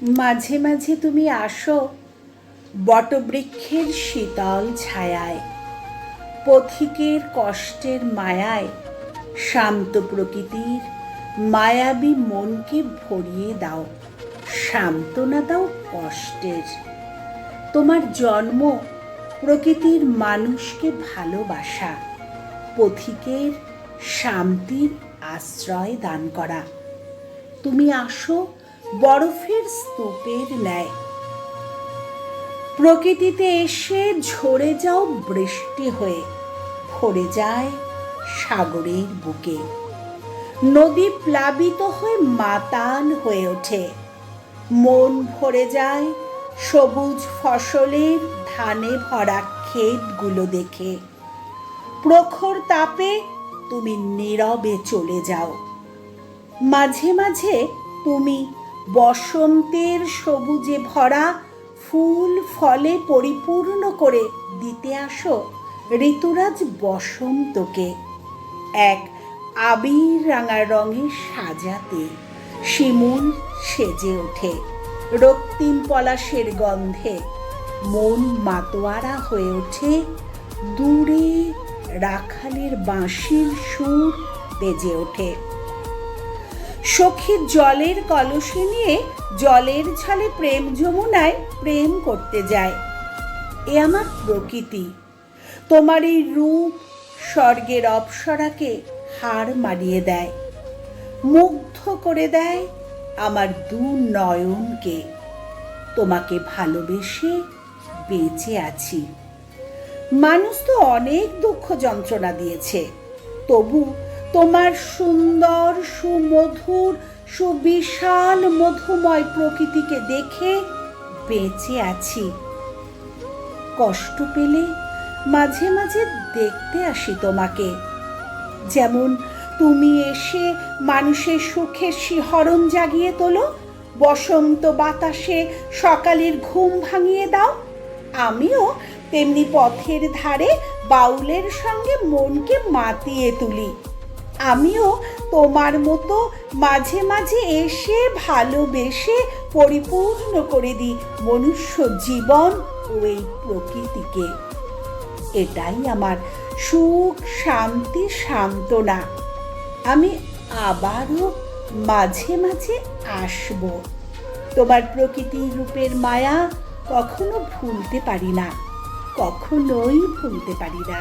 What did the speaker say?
মাঝে মাঝে তুমি আসো বটবৃক্ষের শীতল ছায়ায়, পথিকের কষ্টের মায়ায় শান্ত প্রকৃতির মায়াবী মনকে ভরিয়ে দাও, সান্ত্বনা দাও কষ্টের। তোমার জন্ম প্রকৃতির মানুষকে ভালোবাসা, পথিকের শান্তির আশ্রয় দান করা। তুমি আসো বরফের স্তূপের ন্যায়, প্রকৃতিতে এসে ঝরে যাও বৃষ্টি হয়ে, ভরে যায় সাগরের বুকে। নদী প্লাবিত হয়ে মাতাল হয়ে ওঠে, মন ভরে যায় সবুজ ফসলের ধানে ভরা ক্ষেতগুলো দেখে। প্রখর তাপে তুমি নীরবে চলে যাও। মাঝে মাঝে তুমি বসন্তের সবুজে ভরা ফুল ফলে পরিপূর্ণ করে দিতে আসো ঋতুরাজ বসন্তকে এক আবির রাঙা রঙে সাজাতে। শিমুল সেজে ওঠে রক্তিম পলাশের গন্ধে, মন মাতোয়ারা হয়ে ওঠে দূরে রাখালের বাঁশির সুর বেজে ওঠে। সখী জলের কলসি নিয়ে জলের ছলে প্রেম যমুনায় প্রেম করতে যায়। এ আমার প্রকৃতি, তোমার এই রূপ স্বর্গের অপ্সরাকে হার মারিয়ে দেয়, মুগ্ধ করে দেয় আমার দু নয়নকে। তোমাকে ভালোবেসে বেঁচে আছি। মানুষ তো অনেক দুঃখ যন্ত্রণা দিয়েছে, তবু তোমার সুন্দর সুমধুর সুবিশাল মধুময় প্রকৃতিকে দেখে বেঁচে আছি। কষ্ট পেলে মাঝে মাঝে দেখতে আসি তোমাকে, যেমন তুমি এসে মানুষের সুখের শিহরণ জাগিয়ে তোলো, বসন্ত বাতাসে সকালের ঘুম ভাঙিয়ে দাও। আমিও তেমনি পথের ধারে বাউলের সঙ্গে মনকে মাতিয়ে তুলি। আমিও তোমার মতো মাঝে মাঝে এসে ভালোবেসে পরিপূর্ণ করে দিই মনুষ্য জীবন ও এই প্রকৃতিকে। এটাই আমার সুখ শান্তি সান্ত্বনা। আমি আবারও মাঝে মাঝে আসব। তোমার প্রকৃতির রূপের মায়া কখনো ভুলতে পারি না, কখনোই ভুলতে পারি না।